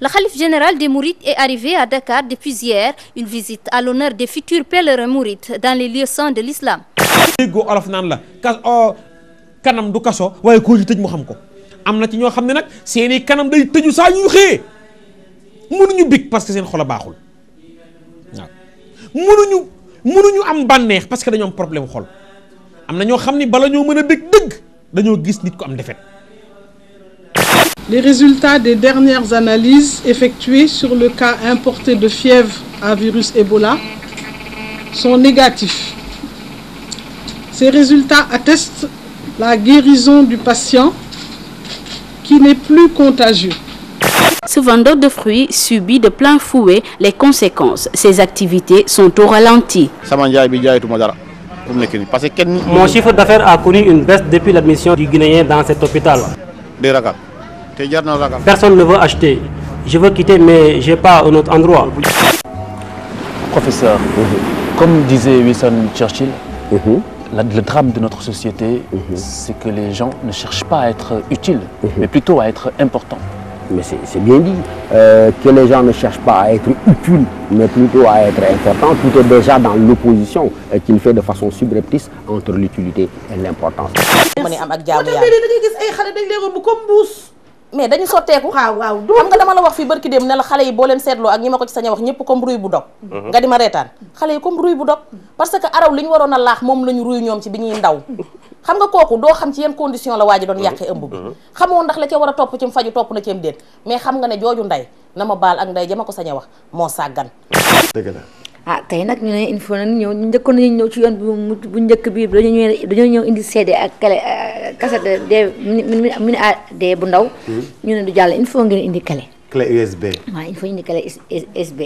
Le khalife général des Mourides est arrivé à Dakar depuis hier, une visite à l'honneur des futurs pèlerins mourides dans les lieux saints de l'islam. déggoo olof naan la kanam du kaso waaye koo ci tëj mu xam ko am na ci ñoo xam ne nag seeni kanam day tëju saa ñuy xëyee mënuñu bég parce que seen xol a baaxul waaw mënuñu am bànneex parce que dañoo am problème xol am na ñoo xam ni bala ñoo mën a bég dëgg dañoo gis nit ko am defet. Les résultats des dernières analyses effectuées sur le cas importé de fièvre à virus Ebola sont négatifs. Ces résultats attestent la guérison du patient qui n'est plus contagieux. Ce vendeur de fruits subit de plein fouet les conséquences. Ses activités sont au ralenti. Mon chiffre d'affaires a connu une baisse depuis l'admission du Guinéen dans cet hôpital. Personne ne veut acheter. Je veux quitter, mais je n'ai pas un autre endroit. Professeur, comme disait Winston Churchill, le drame de notre société, c'est que les gens ne cherchent pas à être utiles, mais plutôt à être importants. Mais c'est bien dit, que les gens ne cherchent pas à être utiles, mais plutôt à être importants. Tout est déjà dans l'opposition qu'il fait de façon subreptice entre l'utilité et l'importance. mais dañu sotteeku waaw xam nga dama la wax fii barki dem ne la xale yi boo leen seetloo ak ñi ma ko ci sañ a wax ñëpp comme ruy bu dog nga di ma reetaan xale yi comme ruy bu dog parce que araw li ñu waroon a laax moom la ñu ruy ñoom ci bi ñuy ndaw xam nga kooku doo xam ci yenn condition la waa ji doon yàqee ëmb bi xamoo ndax la ca war a topp ci mu faju topp na ci am déet mais xam nga ne jooju nday na ma baal ak nday jama ko sañ a wax moo sàggan dëgg la ah tey nag ñu ne il faut nag ñëw njëkkoon nañu ñëw ci yoon bu njëkk bi dañoo ñëw indi CD ak clé cassette de dee bu ndaw ñu ne du jàll il faut ngeen indi clé USB waaw il faut indi clé USB.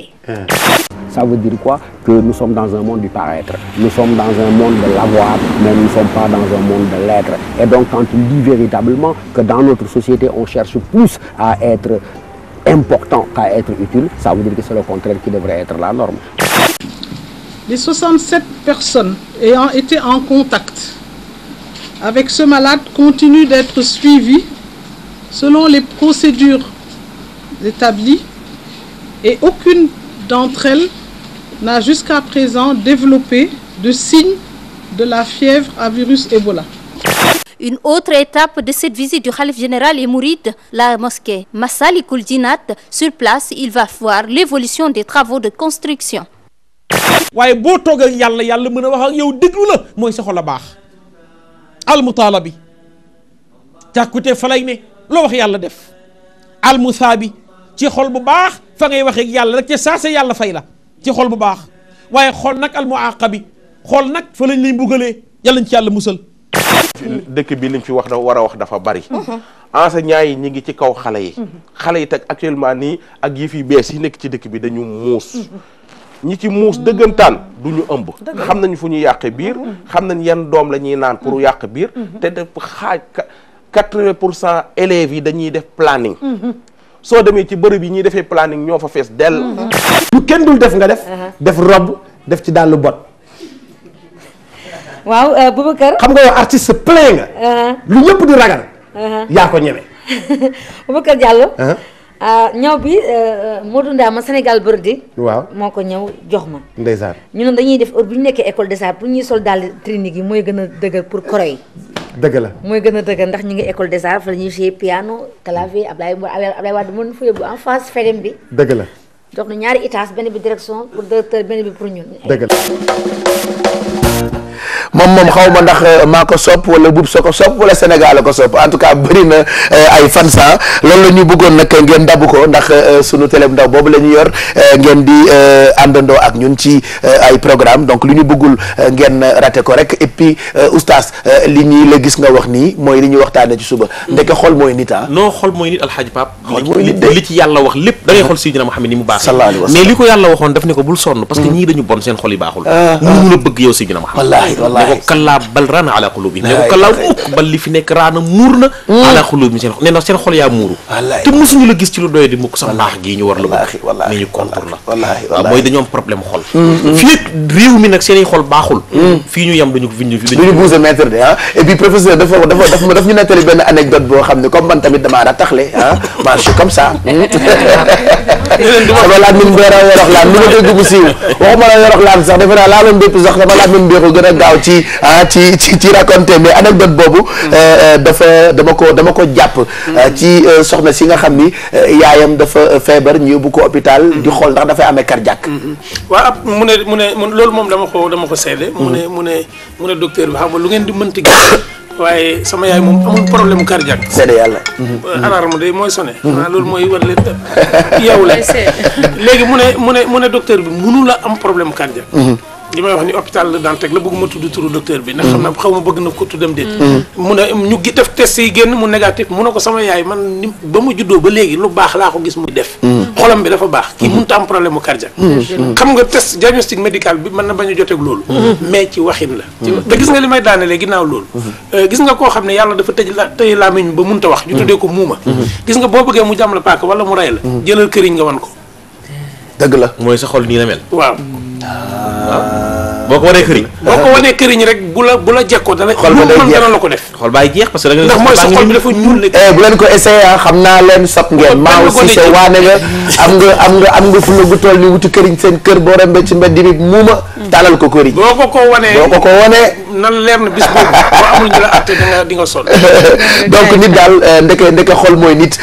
Ça veut dire quoi? Que nous sommes dans un monde du paraître, nous sommes dans un monde de l'avoir, mais nous ne sommes pas dans un monde de l'être. Et donc quand on dit véritablement que dans notre société on cherche plus à être important qu'à être utile, ça veut dire que c'est le contraire qui devrait être la norme. Les 67 personnes ayant été en contact avec ce malade continuent d'être suivies selon les procédures établies et aucune d'entre elles n'a jusqu'à présent développé de signes de la fièvre à virus Ebola. Une autre étape de cette visite du khalife général et mouride, la mosquée Massalikul Jinat. Sur place, il va voir l'évolution des travaux de construction. waaye boo toog ak yàlla mën a wax ak yow déglu la mooy sa xol a baax almutaalabi càkkute fa lay ne loo wax yàlla def almusaabi ci xol bu baax fa ngay wax ak yàlla rek ca saase yàlla fay la ci xol bu baax waaye xol nag almuaqabi xol nag fa lañ lay mbugalee yàlla ñu ci yàlla musal. dëkk bi liñ fi wax dafa war a wax dafa bari. enseignants yi ñi ngi ci kaw xale yi. xale yi teg actuellement nii ak yi fi bees yi nekk ci dëkk bi dañu muus. ñi ci muus dëggantaan du ñu ëmb. xam nañu fu ñu yàqe biir. xam nañ yan doom la ñuy naan pour yàq biir. te def xaaj 80% élèves yi dañuy def planning. soo demee ci bërëb yi ñuy defee planning ñoo fa fees dell. lu kenn dul def nga def. def robe def ci dàllu bot. waaw Boubacar. xam nga yow artiste plein nga. lu ñëpp di ragal. yaa ko ñeme. Boubacar Diallo. ñaw bi Modou Ndama Sénégal Bërdi. waaw moo ko ñëw jox ma. ndeysaan. ñu ne dañuy def heure bu ñu nekkee école des arts pour ñuy sol daal clinique yi mooy gën a dëgër pour koro yi. dëgg la mooy gën a dëgër ndax ñu ngi école des arts fa la ñuy jouer piano clavier Ablaye Wade mën fa yóbbu en face fedem bi. dëgg la. jox na ñaari étage benn bi direction pour directeur benn bi pour ñun. dëgg la. moom xaw ma ndax maa ko sopp wala bub so ko sopp wala Sénégal ko sopp en tout cas bëri na ay fansa loolu la ñu bëggoon nag ngeen dabu ko ndax sunu télé bu ndaw boobu la ñu yor ngeen di àndandoo ak ñun ci ay programme donc lu ñu bëggul ngeen raté ko rek et puis oustaz li ñuy la gis nga wax nii mooy li ñuy waxtaanee ci suba ndeke xol mooy nit ah. non xol mooy nit alxaaji Pape. xol mooy nit li ci yàlla wax lépp da ngay xool Seydina Muhammad ni mu baax sallallahu alayhi wa sallam. mais li ko yàlla waxoon daf ne ko bul sonn parce que ñii dañu bon seen xol yi baaxul mënu la bëgg yow Seydina Muhammad ne ko kallaa bal raana ala qulubihim ne ko kallaa mukk bal li fi nekk raana muur na ala qulubihim seen xol nee na seen xol yaa muuru te mosuñu la gis ci lu doy di mukk sax mbaax gii ñu war la bëgg mais ñu kontur la waaw mooy dañoo am problème xol fii réew mi nag seen i xol baaxul fii ñu yem duñu buuse maître de et puis professeur daf ñu nettali benn anecdote boo xam ne comme man tamit damaa rataxle marché comme ça sama laaj min beera yorox laan lu ma dégg bu siiw waxuma la yorox laan sax defe naa laaloon bépp sax sama laaj min beexu gën a gaaw ci raconter mais anecdote boobu dama ko jàpp ci soxna si nga xam ni yaayam dafa feebar ñu yóbbu ko hôpital di xool ndax dafay amee cardiaque waaw ab mu ne loolu moom dama ko seede mu ne docteur bi xam nga lu ngeen di mënti gis waaye sama yaay moom amul problème cardiaque. seede yàlla. alarme de mooy sonné. loolu mooy war leen yow la léegi mu ne docteur bi mënu la am problème cardiaque. li may wax ni hôpital la Dantec la bëgguma tudd turu docteur bi. ndax xam naa xaw ma bëgg na ko tuddam déet. mu ne ñu def test yi génn mu négatif mu ne ko sama yaay man ni ba mu juddoo ba léegi lu baax laa ko gis muy def. xolam bi dafa baax kii mënut a am problème mu cardiaque. xam nga test diagnostic médical bi mën na bañ a joteeg loolu. mais ci waxin la. te gis nga li may daanelee ginnaaw loolu. gis nga koo xam ne yàlla dafa tëj làmmiñ ba mënut a wax. ñu tuddee ko muuma. gis nga boo bëggee mu jàmm la paaka wala mu rey la. jëlal këriñ nga wan ko. dëgg la mooy sa xol nii la mel. waaw. boo ko wanee këriñ. boo ko wanee këriñ rek bu la jekkoo dana. xol ba day jeex dana la ko def. xol baay jeex parce que da nga. ndax mooy sa xol bi dafa ñuul ne. bu leen ko essayé xam naa leen sot ngeen. maa aussi c'est waane nga am nga fulla gu toll ni wuti këriñ seen kër boo rembee ci mbedd bi muuma. talal ko këriñ. boo ko wanee. nan leer na bis boobu boo amul ñu la àtte di nga sonn. donc nit daal ndeke xol mooy nit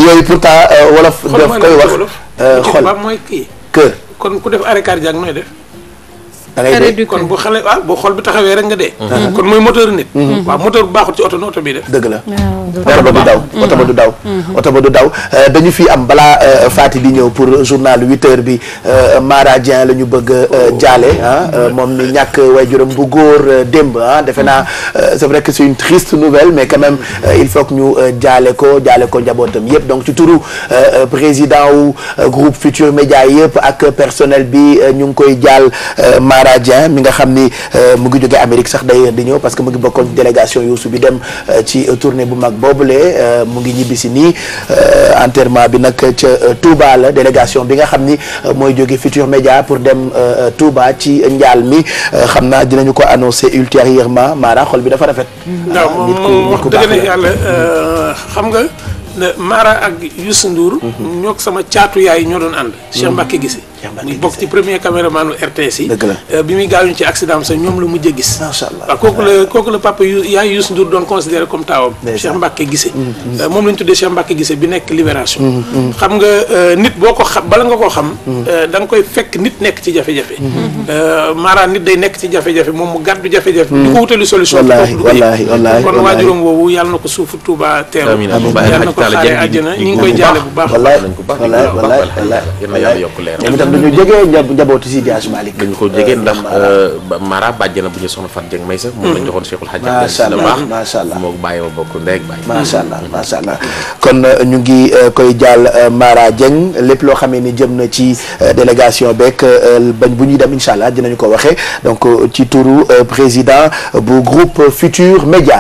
yooyu pourtant wolof daf koy wax. xol mooy kii. kër kon ku def arrêt cardiaque nooy def. da ngay dee kon bu xale boo xol bi taxawee rek nga dee. kon mooy moteur nit. waaw moteur bu baaxul ci oto oto bi def. dëgg la oto ba du daw dañu fi am balaa Fati di ñëw pour journal 8h bi Mara Dieng la ñu bëgg jaale moom mi ñàkk waajuram bu góor démb defe naa c'est vrai que c'est une triste nouvelle mais quand même il faut que ñu jaale ko njabootam yëpp donc ci turu président wu groupe Futur Média yëpp ak personnel bi ñu ngi koy jaal Mara Dieng mi nga xam ni mu ngi jóge Amérique sax d'ailleurs di ñëw parce que mu ngi bokkoon délégation Youssou bi dem ci tournée bu mag boobule mu ngi ñibbisi nii enterrement bi nag ca Touba la délégation bi nga xam ni mooy jóge Futur Média pour dem Touba ci njaal mi xam naa dinañu ko annoncer ultérieurement Mara xol bi dafa rafet. waaw moom wax dëgg na yàlla xam nga Mara ak Youssou Ndour. ñoo sama caatu yaay ñoo doon ànd. Cheikh Mbacke Guissé. muy bokk ci premier caméraman RTS yi. bi muy gaañu ci accident sax ñoom la mujjee gis. macha allah waaw kooku la papa yaay Youssou Ndour doon considéré comme taawam. Cheikh Mbacke Guissé. moom la ñu tuddee Cheikh Mbacke Guissé bi nekk Libération. xam nga nit boo ko xam bala nga koo xam. da nga koy fekk nit nekk ci jafe-jafe. Mara nit day nekk ci jafe-jafe moom mu gàddu jafe-jafe. di ko wutali solution. wallaahi kon waajuram woowu yàlla na ko suufu Touba teeru. yàlla na ko xaaree àjjana ñu ngi koy jaale bu baax. wallaahi dañu jege njabootu Seydi Hadji Malick dañu ko jege ndax Mara bàjjana bu ñu soxna Fat Dieng may sax moom lañ joxoon Cheikhul Hadji macha allah moo bàyyi ma bokk ndey ak bàyyi macha allah kon ñu ngi koy jàll Mara Dieng lépp loo xamee ni jëm na ci délégation beeg bañ bu ñuy dem incha allah dinañu ko waxee donc ci turu président bu groupe Futur Média